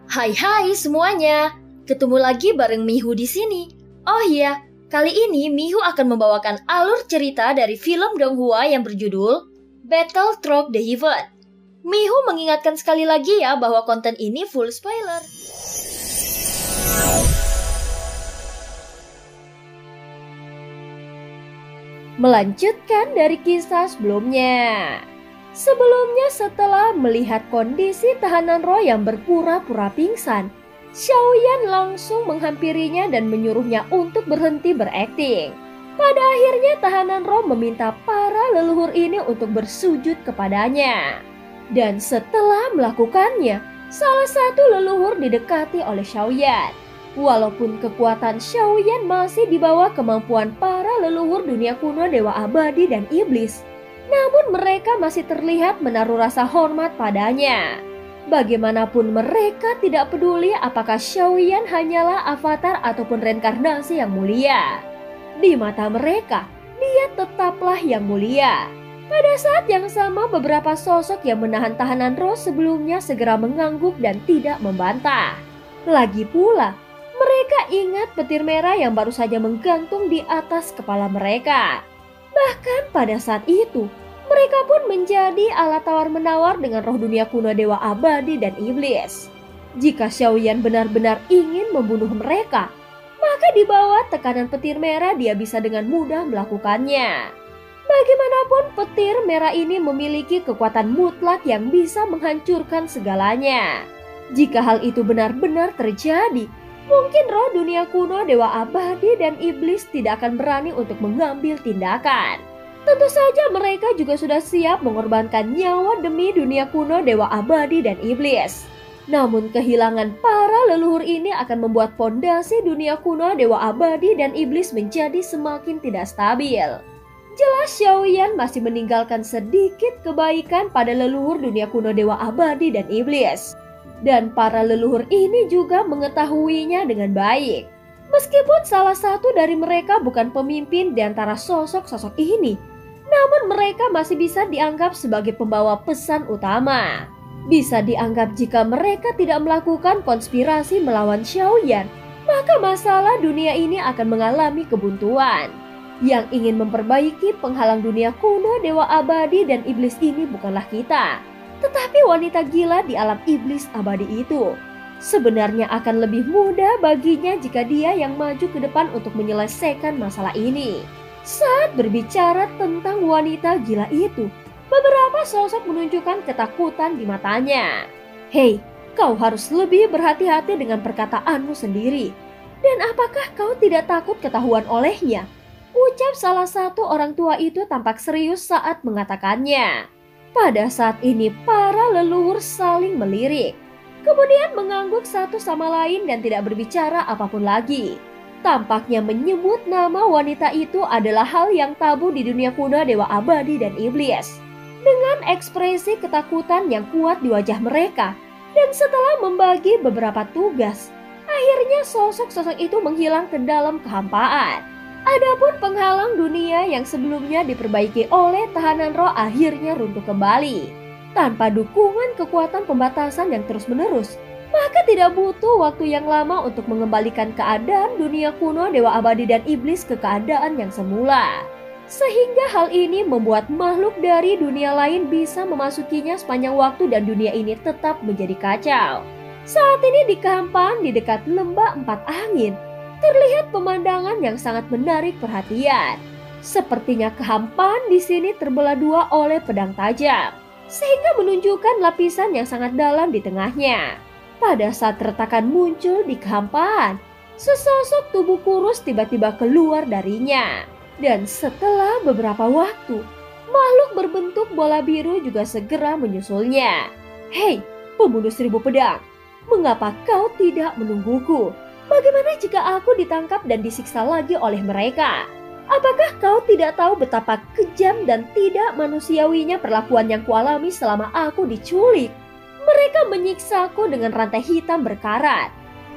Hai hai semuanya, ketemu lagi bareng Mihu di sini. Oh iya, kali ini Mihu akan membawakan alur cerita dari film Donghua yang berjudul Battle Through the Heaven. Mihu mengingatkan sekali lagi ya bahwa konten ini full spoiler. Melanjutkan dari kisah sebelumnya. Sebelumnya setelah melihat kondisi tahanan Ro yang berpura-pura pingsan, Xiaoyan langsung menghampirinya dan menyuruhnya untuk berhenti berakting. Pada akhirnya tahanan Ro meminta para leluhur ini untuk bersujud kepadanya. Dan setelah melakukannya, salah satu leluhur didekati oleh Xiaoyan. Walaupun kekuatan Xiaoyan masih di bawah kemampuan para leluhur dunia kuno Dewa Abadi dan Iblis, namun mereka masih terlihat menaruh rasa hormat padanya. Bagaimanapun mereka tidak peduli apakah Xiaoyan hanyalah avatar ataupun reinkarnasi yang mulia. Di mata mereka, dia tetaplah yang mulia. Pada saat yang sama beberapa sosok yang menahan tahanan Ro sebelumnya segera mengangguk dan tidak membantah. Lagi pula, mereka ingat petir merah yang baru saja menggantung di atas kepala mereka. Bahkan pada saat itu, mereka pun menjadi alat tawar-menawar dengan roh dunia kuno Dewa Abadi dan Iblis. Jika Xiaoyan benar-benar ingin membunuh mereka, maka di bawah tekanan petir merah dia bisa dengan mudah melakukannya. Bagaimanapun petir merah ini memiliki kekuatan mutlak yang bisa menghancurkan segalanya. Jika hal itu benar-benar terjadi, mungkin roh dunia kuno Dewa Abadi dan Iblis tidak akan berani untuk mengambil tindakan. Tentu saja mereka juga sudah siap mengorbankan nyawa demi dunia kuno Dewa Abadi dan Iblis. Namun kehilangan para leluhur ini akan membuat fondasi dunia kuno Dewa Abadi dan Iblis menjadi semakin tidak stabil. Jelas Xiaoyan masih meninggalkan sedikit kebaikan pada leluhur dunia kuno Dewa Abadi dan Iblis. Dan para leluhur ini juga mengetahuinya dengan baik. Meskipun salah satu dari mereka bukan pemimpin di antara sosok-sosok ini, namun mereka masih bisa dianggap sebagai pembawa pesan utama. Bisa dianggap jika mereka tidak melakukan konspirasi melawan Xiaoyan, maka masalah dunia ini akan mengalami kebuntuan. Yang ingin memperbaiki penghalang dunia kuno Dewa Abadi dan Iblis ini bukanlah kita, tetapi wanita gila di alam iblis abadi itu. Sebenarnya akan lebih mudah baginya jika dia yang maju ke depan untuk menyelesaikan masalah ini. Saat berbicara tentang wanita gila itu, beberapa sosok menunjukkan ketakutan di matanya. Hei, kau harus lebih berhati-hati dengan perkataanmu sendiri. Dan apakah kau tidak takut ketahuan olehnya? Ucap salah satu orang tua itu tampak serius saat mengatakannya. Pada saat ini para leluhur saling melirik, kemudian mengangguk satu sama lain dan tidak berbicara apapun lagi. Tampaknya menyebut nama wanita itu adalah hal yang tabu di dunia kuno Dewa Abadi dan Iblis. Dengan ekspresi ketakutan yang kuat di wajah mereka, dan setelah membagi beberapa tugas, akhirnya sosok-sosok itu menghilang ke dalam kehampaan. Adapun penghalang dunia yang sebelumnya diperbaiki oleh tahanan roh akhirnya runtuh kembali. Tanpa dukungan kekuatan pembatasan yang terus-menerus, maka tidak butuh waktu yang lama untuk mengembalikan keadaan dunia kuno Dewa Abadi dan Iblis ke keadaan yang semula. Sehingga hal ini membuat makhluk dari dunia lain bisa memasukinya sepanjang waktu dan dunia ini tetap menjadi kacau. Saat ini di kehampaan di dekat lembah empat angin, terlihat pemandangan yang sangat menarik perhatian. Sepertinya kehampaan di sini terbelah dua oleh pedang tajam, sehingga menunjukkan lapisan yang sangat dalam di tengahnya. Pada saat retakan muncul di kehampaan, sesosok tubuh kurus tiba-tiba keluar darinya. Dan setelah beberapa waktu, makhluk berbentuk bola biru juga segera menyusulnya. Hei, pembunuh 1000 pedang, mengapa kau tidak menungguku? Bagaimana jika aku ditangkap dan disiksa lagi oleh mereka? Apakah kau tidak tahu betapa kejam dan tidak manusiawinya perlakuan yang kualami selama aku diculik? Mereka menyiksaku dengan rantai hitam berkarat.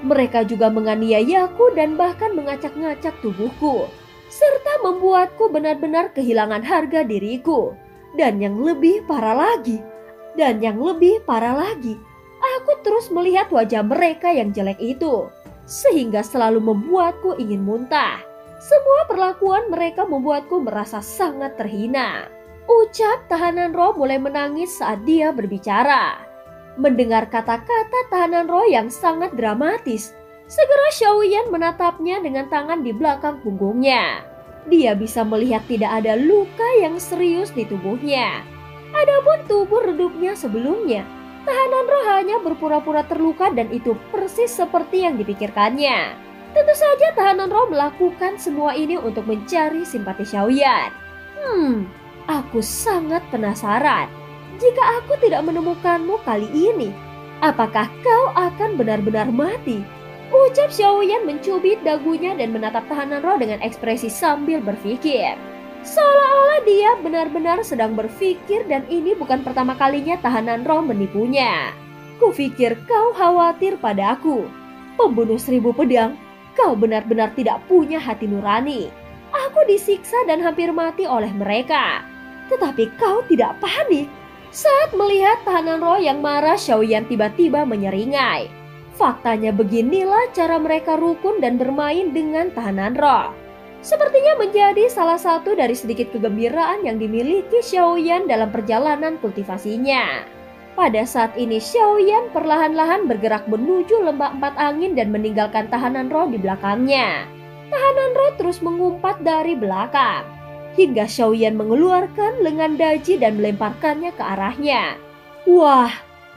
Mereka juga menganiayaku dan bahkan mengacak-ngacak tubuhku, serta membuatku benar-benar kehilangan harga diriku. Dan yang lebih parah lagi, Aku terus melihat wajah mereka yang jelek itu, sehingga selalu membuatku ingin muntah. Semua perlakuan mereka membuatku merasa sangat terhina. Ucap tahanan roh mulai menangis saat dia berbicara. Mendengar kata-kata tahanan roh yang sangat dramatis, segera Xiaoyan menatapnya dengan tangan di belakang punggungnya. Dia bisa melihat tidak ada luka yang serius di tubuhnya. Adapun tubuh redupnya sebelumnya, tahanan roh hanya berpura-pura terluka dan itu persis seperti yang dipikirkannya. Tentu saja tahanan roh melakukan semua ini untuk mencari simpati Xiaoyan. Aku sangat penasaran. Jika aku tidak menemukanmu kali ini, apakah kau akan benar-benar mati? Ucap Xiaoyan mencubit dagunya dan menatap tahanan roh dengan ekspresi sambil berpikir. Seolah-olah dia benar-benar sedang berpikir dan ini bukan pertama kalinya tahanan roh menipunya. Kupikir kau khawatir padaku. Pembunuh 1000 pedang, kau benar-benar tidak punya hati nurani. Aku disiksa dan hampir mati oleh mereka. Tetapi kau tidak panik. Saat melihat tahanan roh yang marah, Xiaoyan tiba-tiba menyeringai. Faktanya beginilah cara mereka rukun dan bermain dengan tahanan roh. Sepertinya menjadi salah satu dari sedikit kegembiraan yang dimiliki Xiaoyan dalam perjalanan kultivasinya. Pada saat ini Xiaoyan perlahan-lahan bergerak menuju lembah 4 angin dan meninggalkan tahanan roh di belakangnya. Tahanan roh terus mengumpat dari belakang, hingga Xiaoyan mengeluarkan lengan daji dan melemparkannya ke arahnya. Wah,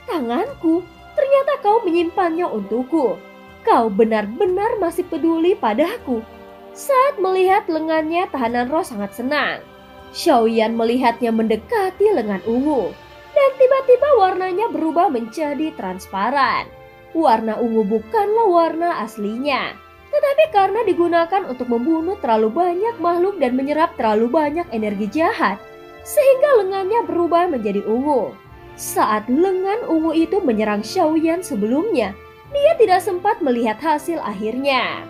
tanganku! Ternyata kau menyimpannya untukku. Kau benar-benar masih peduli padaku. Saat melihat lengannya, tahanan roh sangat senang. Xiaoyan melihatnya mendekati lengan ungu. Dan tiba-tiba warnanya berubah menjadi transparan. Warna ungu bukanlah warna aslinya. Tetapi karena digunakan untuk membunuh terlalu banyak makhluk dan menyerap terlalu banyak energi jahat, sehingga lengannya berubah menjadi ungu. Saat lengan ungu itu menyerang Xiaoyan sebelumnya, dia tidak sempat melihat hasil akhirnya.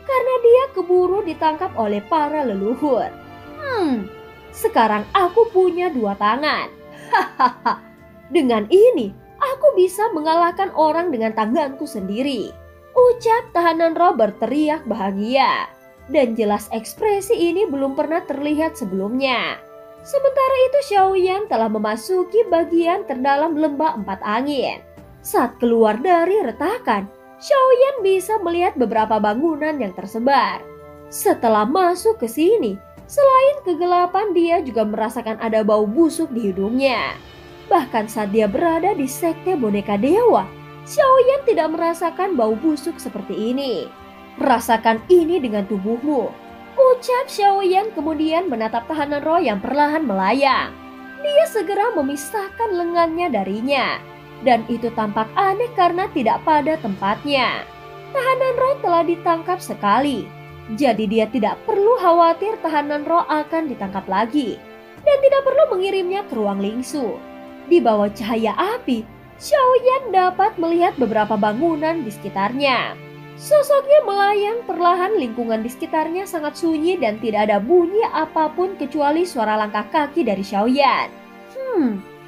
Karena dia keburu ditangkap oleh para leluhur. Sekarang aku punya 2 tangan. Hahaha. Dengan ini, aku bisa mengalahkan orang dengan tanganku sendiri. Ucap tahanan roh berteriak bahagia. Dan jelas ekspresi ini belum pernah terlihat sebelumnya. Sementara itu Xiaoyan telah memasuki bagian terdalam lembah 4 angin. Saat keluar dari retakan, Xiaoyan bisa melihat beberapa bangunan yang tersebar. Setelah masuk ke sini, selain kegelapan dia juga merasakan ada bau busuk di hidungnya. Bahkan saat dia berada di sekte boneka dewa, Xiaoyan tidak merasakan bau busuk seperti ini. Rasakan ini dengan tubuhmu. Ucap Xiaoyan kemudian menatap tahanan roh yang perlahan melayang. Dia segera memisahkan lengannya darinya. Dan itu tampak aneh karena tidak pada tempatnya. Tahanan roh telah ditangkap sekali. Jadi dia tidak perlu khawatir tahanan roh akan ditangkap lagi. Dan tidak perlu mengirimnya ke ruang lingsu. Di bawah cahaya api, Xiaoyan dapat melihat beberapa bangunan di sekitarnya. Sosoknya melayang perlahan, lingkungan di sekitarnya sangat sunyi dan tidak ada bunyi apapun kecuali suara langkah kaki dari Xiaoyan.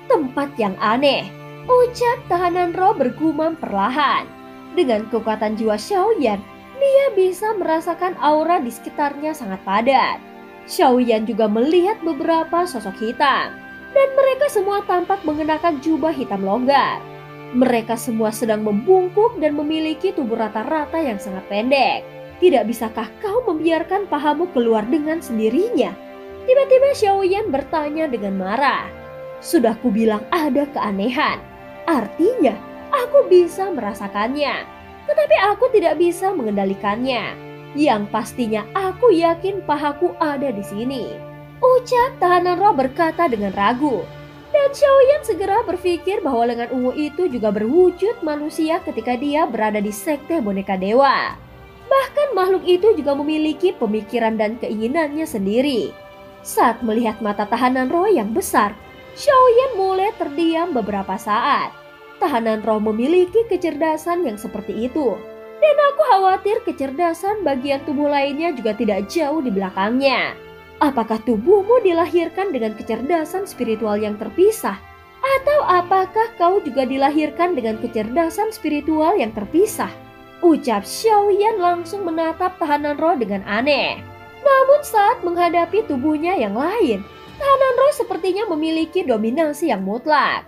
Tempat yang aneh, ucap tahanan roh bergumam perlahan. Dengan kekuatan jiwa Xiaoyan, dia bisa merasakan aura di sekitarnya sangat padat. Xiaoyan juga melihat beberapa sosok hitam, dan mereka semua tampak mengenakan jubah hitam longgar. Mereka semua sedang membungkuk dan memiliki tubuh rata-rata yang sangat pendek. Tidak bisakah kau membiarkan pahamu keluar dengan sendirinya? Tiba-tiba Xiaoyan bertanya dengan marah. Sudah kubilang ada keanehan. Artinya, aku bisa merasakannya. Tetapi aku tidak bisa mengendalikannya. Yang pastinya aku yakin pahaku ada di sini. Ucap tahanan roh berkata dengan ragu. Dan Xiaoyan segera berpikir bahwa lengan ungu itu juga berwujud manusia ketika dia berada di sekte boneka dewa. Bahkan makhluk itu juga memiliki pemikiran dan keinginannya sendiri. Saat melihat mata tahanan roh yang besar, Xiaoyan mulai terdiam beberapa saat. Tahanan roh memiliki kecerdasan yang seperti itu. Dan aku khawatir kecerdasan bagian tubuh lainnya juga tidak jauh di belakangnya. Apakah tubuhmu dilahirkan dengan kecerdasan spiritual yang terpisah? Atau apakah kau juga dilahirkan dengan kecerdasan spiritual yang terpisah? Ucap Xiaoyan langsung menatap tahanan roh dengan aneh. Namun saat menghadapi tubuhnya yang lain, tahanan roh sepertinya memiliki dominasi yang mutlak.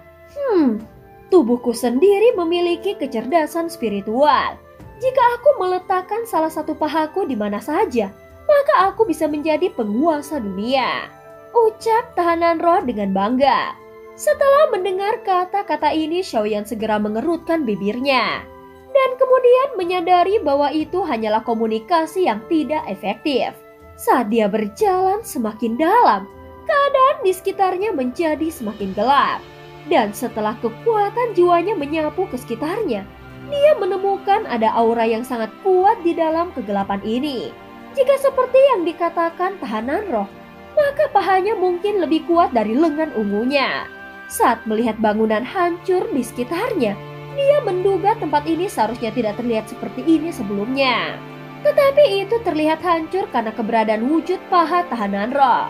Tubuhku sendiri memiliki kecerdasan spiritual. Jika aku meletakkan salah satu pahaku di mana saja, maka aku bisa menjadi penguasa dunia. Ucap tahanan roh dengan bangga. Setelah mendengar kata-kata ini, Xiaoyan segera mengerutkan bibirnya. Dan kemudian menyadari bahwa itu hanyalah komunikasi yang tidak efektif. Saat dia berjalan semakin dalam, keadaan di sekitarnya menjadi semakin gelap. Dan setelah kekuatan jiwanya menyapu ke sekitarnya, dia menemukan ada aura yang sangat kuat di dalam kegelapan ini. Jika seperti yang dikatakan tahanan roh, maka pahanya mungkin lebih kuat dari lengan ungunya. Saat melihat bangunan hancur di sekitarnya, dia menduga tempat ini seharusnya tidak terlihat seperti ini sebelumnya. Tetapi itu terlihat hancur karena keberadaan wujud paha tahanan roh.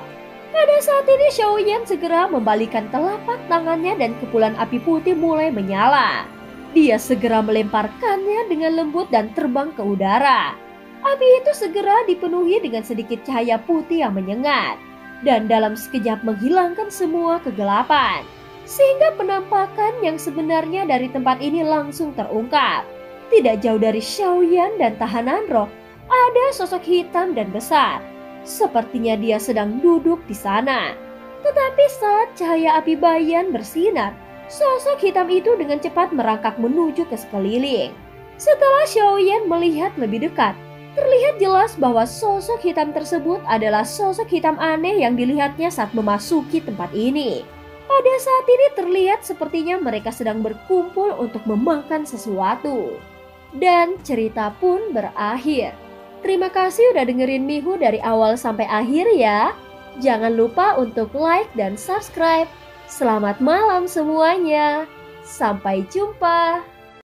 Pada saat ini Xiaoyan segera membalikkan telapak tangannya dan kepulan api putih mulai menyala. Dia segera melemparkannya dengan lembut dan terbang ke udara. Api itu segera dipenuhi dengan sedikit cahaya putih yang menyengat. Dan dalam sekejap menghilangkan semua kegelapan. Sehingga penampakan yang sebenarnya dari tempat ini langsung terungkap. Tidak jauh dari Xiaoyan dan tahanan roh, ada sosok hitam dan besar. Sepertinya dia sedang duduk di sana. Tetapi saat cahaya api bayan bersinar, sosok hitam itu dengan cepat merangkak menuju ke sekeliling. Setelah Xiaoyan melihat lebih dekat, terlihat jelas bahwa sosok hitam tersebut adalah sosok hitam aneh yang dilihatnya saat memasuki tempat ini. Pada saat ini terlihat sepertinya mereka sedang berkumpul untuk memakan sesuatu. Dan cerita pun berakhir. Terima kasih udah dengerin Mihu dari awal sampai akhir ya. Jangan lupa untuk like dan subscribe. Selamat malam semuanya. Sampai jumpa.